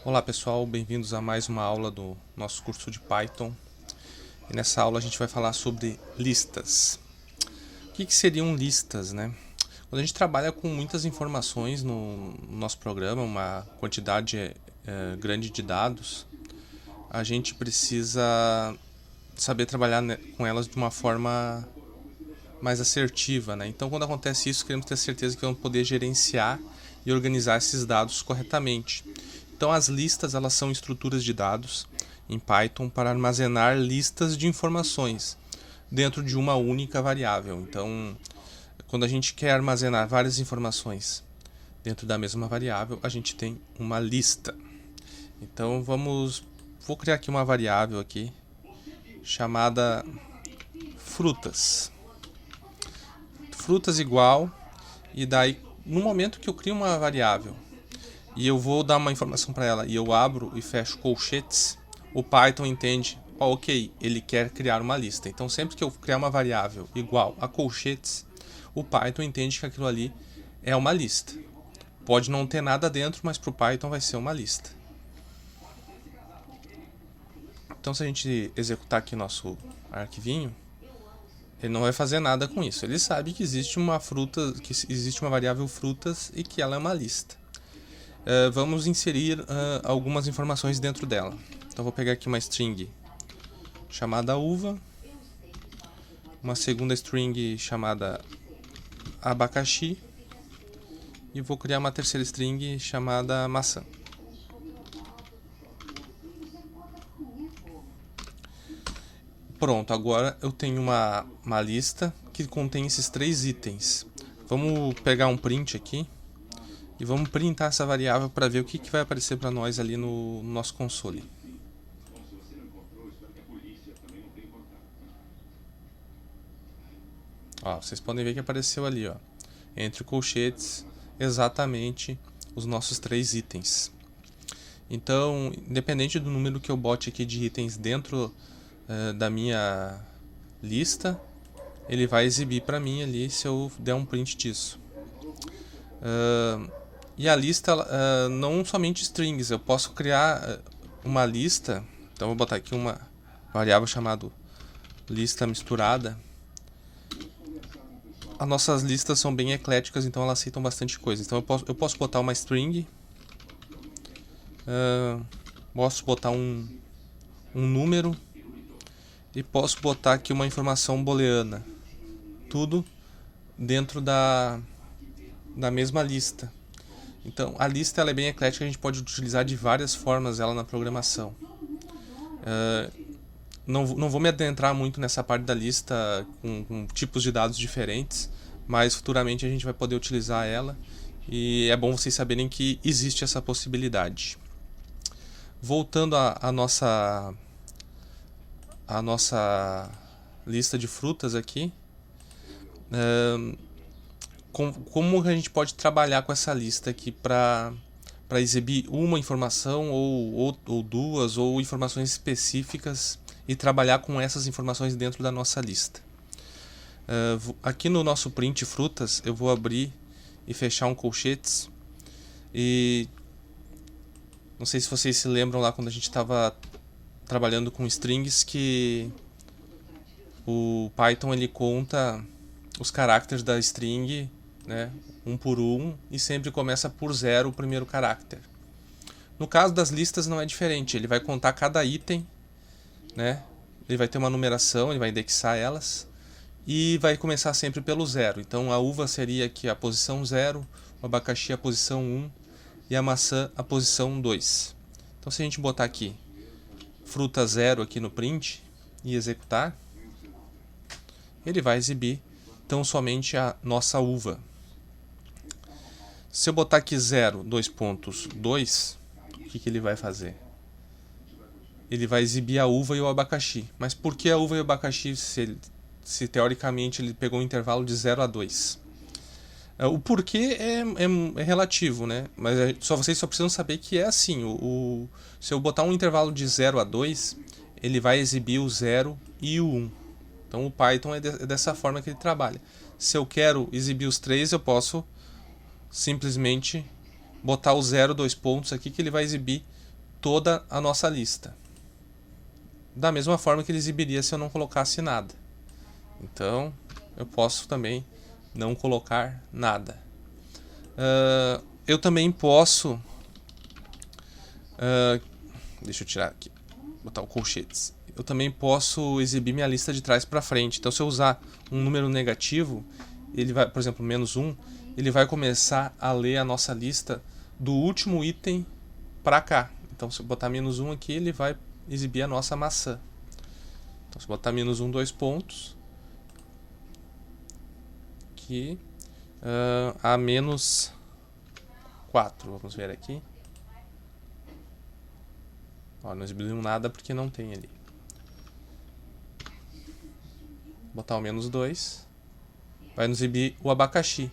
Olá pessoal, bem-vindos a mais uma aula do nosso curso de Python. E nessa aula a gente vai falar sobre listas. O que seriam listas, né? Quando a gente trabalha com muitas informações no nosso programa, uma quantidade grande de dados, a gente precisa saber trabalhar com elas de uma forma mais assertiva, né? Então, quando acontece isso, queremos ter certeza que vamos poder gerenciar e organizar esses dados corretamente. Então, as listas elas são estruturas de dados em Python para armazenar listas de informações dentro de uma única variável. Então, quando a gente quer armazenar várias informações dentro da mesma variável, a gente tem uma lista. Então, vou criar aqui uma variável aqui chamada frutas. Frutas igual, e daí no momento que eu crio uma variável e eu vou dar uma informação para ela e eu abro e fecho colchetes, o Python entende, ok, ele quer criar uma lista. Então sempre que eu criar uma variável igual a colchetes, o Python entende que aquilo ali é uma lista. Pode não ter nada dentro, mas para o Python vai ser uma lista. Então se a gente executar aqui nosso arquivinho, ele não vai fazer nada com isso. Ele sabe que existe uma variável frutas e que ela é uma lista. Vamos inserir algumas informações dentro dela. Então vou pegar aqui uma string chamada uva, uma segunda string chamada abacaxi e vou criar uma terceira string chamada maçã. Pronto, agora eu tenho uma lista que contém esses três itens. Vamos pegar um print aqui e vamos printar essa variável para ver o que vai aparecer para nós ali no nosso console. Ó, vocês podem ver que apareceu ali, ó, entre colchetes, exatamente os nossos três itens. Então, independente do número que eu bote aqui de itens dentro da minha lista, ele vai exibir para mim ali se eu der um print disso. E a lista, não somente strings, eu posso criar uma lista. Então vou botar aqui uma variável chamada lista misturada. As nossas listas são bem ecléticas, então elas aceitam bastante coisa. Então eu posso botar uma string, posso botar um número e posso botar aqui uma informação booleana. Tudo dentro da mesma lista. Então a lista ela é bem eclética, a gente pode utilizar de várias formas ela na programação. Não vou me adentrar muito nessa parte da lista com tipos de dados diferentes, mas futuramente a gente vai poder utilizar ela e é bom vocês saberem que existe essa possibilidade. Voltando à nossa lista de frutas aqui, como a gente pode trabalhar com essa lista aqui para exibir uma informação ou duas ou informações específicas e trabalhar com essas informações dentro da nossa lista. Aqui no nosso print frutas eu vou abrir e fechar um colchetes e não sei se vocês se lembram lá quando a gente estava trabalhando com strings que o Python ele conta os caracteres da string, né, um por um, e sempre começa por 0 o primeiro caractere. No caso das listas não é diferente, ele vai contar cada item, né, ele vai ter uma numeração, ele vai indexar elas e vai começar sempre pelo 0. Então a uva seria aqui a posição 0, o abacaxi a posição 1 e a maçã a posição 2. Então se a gente botar aqui fruta 0 aqui no print e executar, ele vai exibir tão somente a nossa uva. Se eu botar aqui 0, 2 pontos, 2, o que ele vai fazer? Ele vai exibir a uva e o abacaxi. Mas por que a uva e o abacaxi se teoricamente ele pegou um intervalo de 0 a 2? O porquê é relativo, né? Mas vocês só precisam saber que é assim. Se eu botar um intervalo de 0 a 2, ele vai exibir o 0 e o 1. Então o Python é dessa forma que ele trabalha. Se eu quero exibir os três, eu posso simplesmente botar o 0, 2 pontos aqui, que ele vai exibir toda a nossa lista. Da mesma forma que ele exibiria se eu não colocasse nada. Então, eu posso também não colocar nada. Eu também posso... deixa eu tirar aqui. Botar o colchetes. Eu também posso exibir minha lista de trás para frente. Então, se eu usar um número negativo, ele vai, por exemplo, -1, ele vai começar a ler a nossa lista do último item para cá. Então, se eu botar -1 aqui, ele vai exibir a nossa maçã. Então, se eu botar -1, 2 pontos, aqui, a -4, vamos ver aqui. Ó, não exibiu nada porque não tem ali. Botar o -2, vai nos exibir o abacaxi.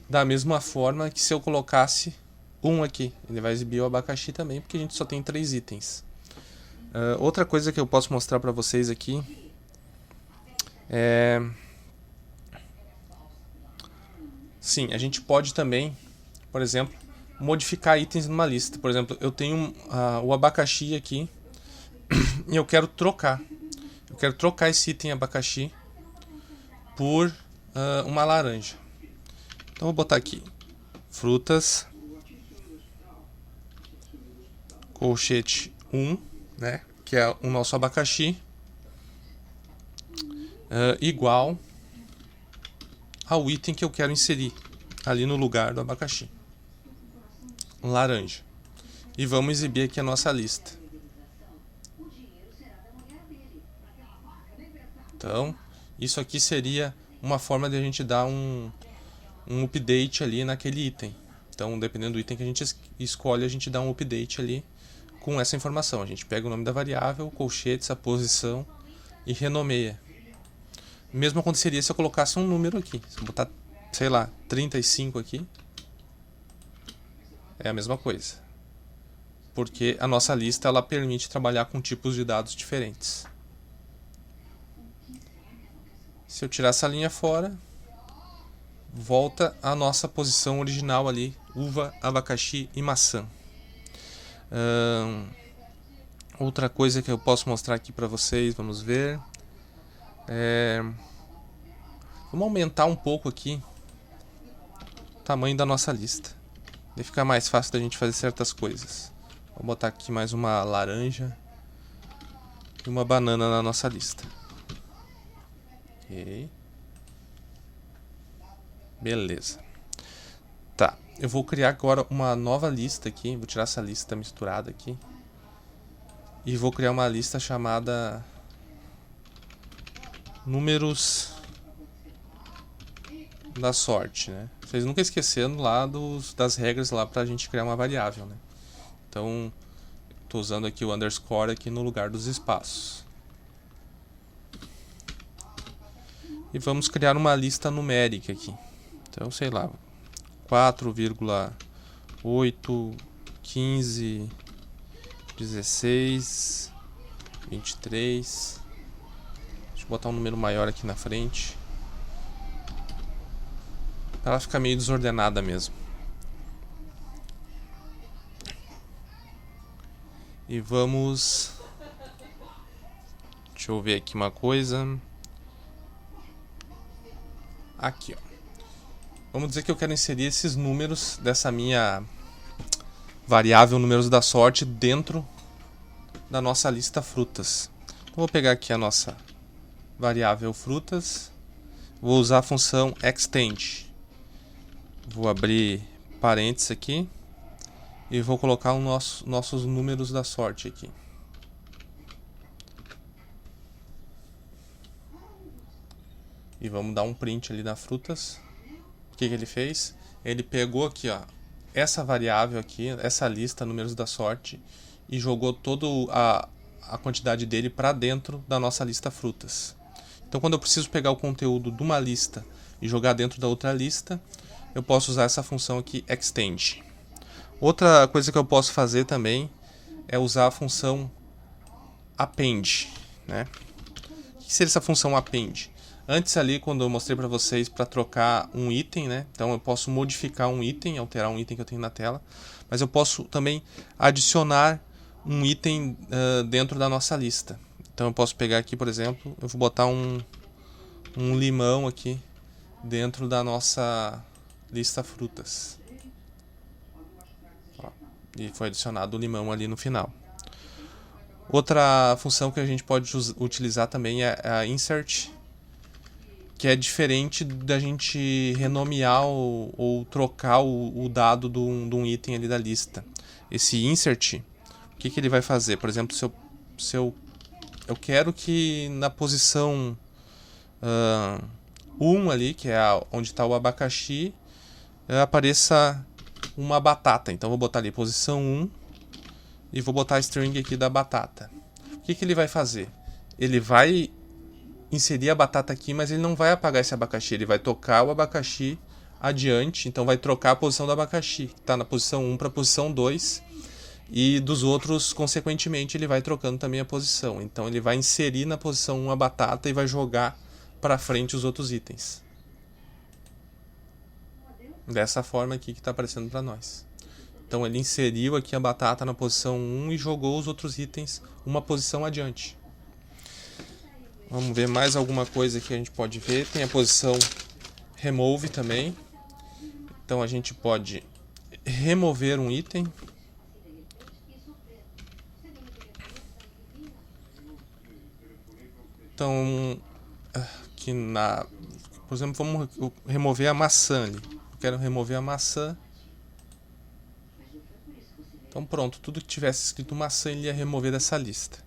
Da mesma forma que se eu colocasse 1 aqui, ele vai exibir o abacaxi também, porque a gente só tem 3 itens. Outra coisa que eu posso mostrar para vocês aqui é... Sim, a gente pode também, por exemplo, modificar itens numa lista. Por exemplo, eu tenho o abacaxi aqui e eu quero trocar. Eu quero trocar esse item abacaxi por uma laranja. Então, vou botar aqui frutas, colchete 1, né, que é o nosso abacaxi, igual ao item que eu quero inserir ali no lugar do abacaxi, laranja. E vamos exibir aqui a nossa lista. Então, isso aqui seria uma forma de a gente dar um update ali naquele item. Então, dependendo do item que a gente escolhe, a gente dá um update ali com essa informação. A gente pega o nome da variável, colchetes, a posição e renomeia. Mesmo aconteceria se eu colocasse um número aqui. Se eu botar, sei lá, 35 aqui, é a mesma coisa. Porque a nossa lista ela permite trabalhar com tipos de dados diferentes. Se eu tirar essa linha fora, volta à nossa posição original ali, uva, abacaxi e maçã. Outra coisa que eu posso mostrar aqui para vocês, vamos ver. Vamos aumentar um pouco aqui o tamanho da nossa lista. Vai ficar mais fácil da gente fazer certas coisas. Vou botar aqui mais uma laranja e uma banana na nossa lista. Ok. Beleza. Tá, eu vou criar agora uma nova lista aqui. Vou tirar essa lista misturada aqui. E vou criar uma lista chamada números da sorte, né? Vocês nunca esquecendo lá das regras lá pra gente criar uma variável, né? Então, tô usando aqui o underscore aqui no lugar dos espaços. E vamos criar uma lista numérica aqui. Então, sei lá, 4,8, 15, 16, 23. Deixa eu botar um número maior aqui na frente. Ela fica meio desordenada mesmo. E vamos... Deixa eu ver aqui uma coisa. Aqui, ó. Vamos dizer que eu quero inserir esses números dessa minha variável números da sorte dentro da nossa lista frutas. Então, vou pegar aqui a nossa variável frutas. Vou usar a função extend. Vou abrir parênteses aqui e vou colocar os nossos números da sorte aqui. E vamos dar um print ali da frutas. O que ele fez? Ele pegou aqui, ó, essa variável aqui, essa lista números da sorte e jogou toda a quantidade dele para dentro da nossa lista frutas. Então, quando eu preciso pegar o conteúdo de uma lista e jogar dentro da outra lista, eu posso usar essa função aqui, extend. Outra coisa que eu posso fazer também é usar a função append, né? O que seria essa função append? Antes ali, quando eu mostrei para vocês para trocar um item, né? Então eu posso modificar um item, alterar um item que eu tenho na tela, mas eu posso também adicionar um item dentro da nossa lista. Então eu posso pegar aqui, por exemplo, eu vou botar um limão aqui dentro da nossa lista frutas. Ó, e foi adicionado o limão ali no final. Outra função que a gente pode utilizar também é a insert, que é diferente da gente renomear ou trocar o dado de um item ali da lista. Esse insert, o que ele vai fazer? Por exemplo, se eu quero que na posição 1 ali, que é onde está o abacaxi, apareça uma batata. Então vou botar ali posição 1 e vou botar a string aqui da batata. O que ele vai fazer? Ele vai inserir a batata aqui, mas ele não vai apagar esse abacaxi. Ele vai tocar o abacaxi adiante, então vai trocar a posição do abacaxi, que está na posição 1 para a posição 2. E dos outros, consequentemente, ele vai trocando também a posição. Então ele vai inserir na posição 1 a batata e vai jogar para frente os outros itens. Dessa forma aqui que está aparecendo para nós. Então ele inseriu aqui a batata na posição 1 e jogou os outros itens uma posição adiante. Vamos ver mais alguma coisa que a gente pode ver. Tem a posição remove também. Então a gente pode remover um item. Então, aqui por exemplo, vamos remover a maçã ali. Eu quero remover a maçã. Então pronto, tudo que tivesse escrito maçã ele ia remover dessa lista.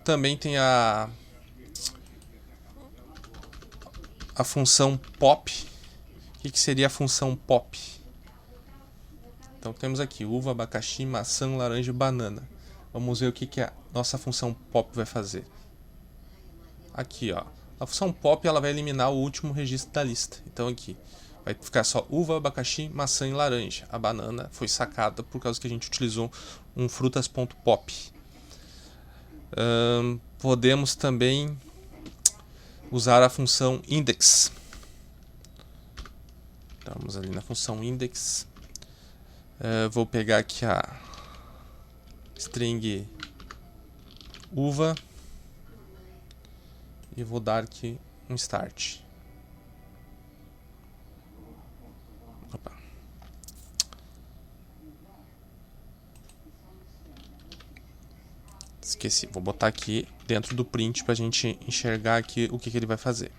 Também tem a função pop. O que seria a função pop? Então temos aqui uva, abacaxi, maçã, laranja e banana. Vamos ver o que a nossa função pop vai fazer. Aqui, ó. A função pop ela vai eliminar o último registro da lista. Então aqui vai ficar só uva, abacaxi, maçã e laranja. A banana foi sacada por causa que a gente utilizou um frutas.pop. Podemos também usar a função index. Estamos ali na função index. Vou pegar aqui a string uva e vou dar aqui um start. Opa. Esqueci, vou botar aqui dentro do print para a gente enxergar aqui o que ele vai fazer.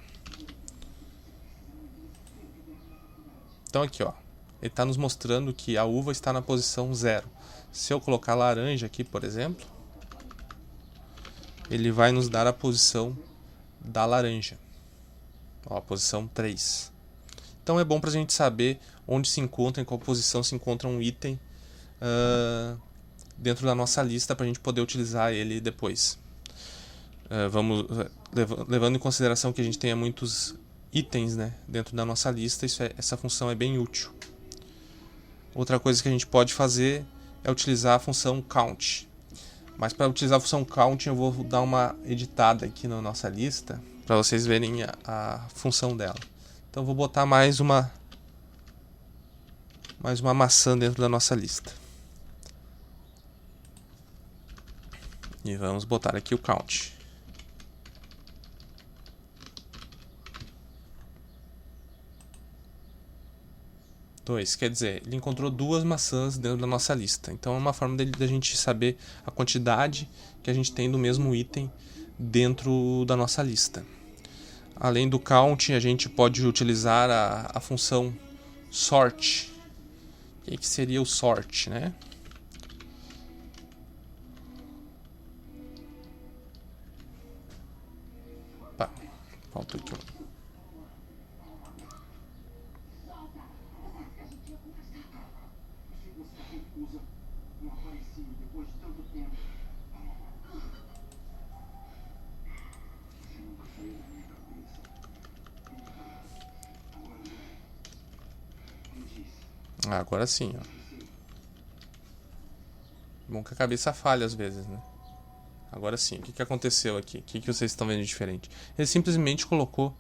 Então aqui, ó, ele está nos mostrando que a uva está na posição 0. Se eu colocar laranja aqui, por exemplo, ele vai nos dar a posição da laranja. Ó, a posição 3. Então é bom para a gente saber onde se encontra, em qual posição se encontra um item dentro da nossa lista para a gente poder utilizar ele depois. Levando em consideração que a gente tenha muitos itens, né, dentro da nossa lista, essa função é bem útil. Outra coisa que a gente pode fazer é utilizar a função count. Mas para utilizar a função count eu vou dar uma editada aqui na nossa lista para vocês verem a função dela. Então vou botar mais uma maçã dentro da nossa lista. E vamos botar aqui o count. Quer dizer, ele encontrou 2 maçãs dentro da nossa lista. Então é uma forma da gente saber a quantidade que a gente tem do mesmo item dentro da nossa lista. Além do count, a gente pode utilizar a função sort. O que seria o sort, né? Opa, faltou aqui um. Agora sim, ó. Bom que a cabeça falha às vezes, né? Agora sim, o que aconteceu aqui? O que vocês estão vendo de diferente? Ele simplesmente colocou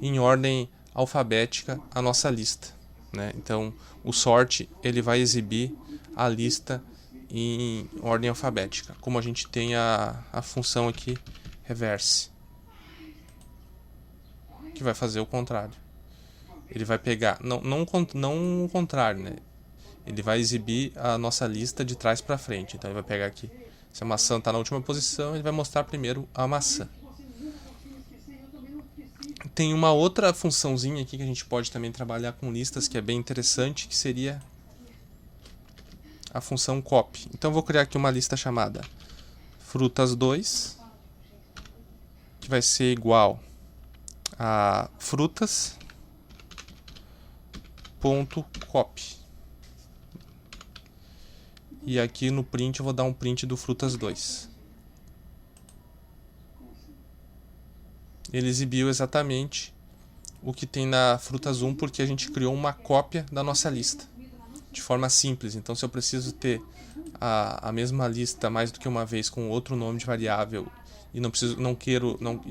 em ordem alfabética a nossa lista. né? Então o sort ele vai exibir a lista em ordem alfabética, como a gente tem a função aqui reverse, que vai fazer o contrário. Ele vai pegar, não o contrário, né? Ele vai exibir a nossa lista de trás para frente. Então ele vai pegar aqui, se a maçã está na última posição, ele vai mostrar primeiro a maçã. Tem uma outra funçãozinha aqui que a gente pode também trabalhar com listas, que é bem interessante, que seria a função copy. Então eu vou criar aqui uma lista chamada frutas 2, que vai ser igual a frutas.copy. E aqui no print eu vou dar um print do frutas 2. Ele exibiu exatamente o que tem na frutas 1, porque a gente criou uma cópia da nossa lista de forma simples. Então, se eu preciso ter a mesma lista mais do que uma vez com outro nome de variável e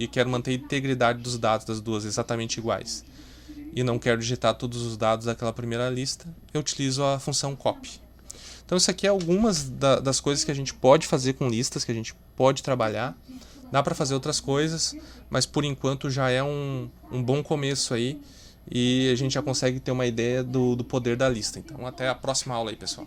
quero manter a integridade dos dados das duas exatamente iguais e não quero digitar todos os dados daquela primeira lista, eu utilizo a função copy. Então, isso aqui é algumas das coisas que a gente pode fazer com listas, que a gente pode trabalhar. Dá para fazer outras coisas, mas por enquanto já é um bom começo aí e a gente já consegue ter uma ideia do poder da lista. Então, até a próxima aula aí, pessoal.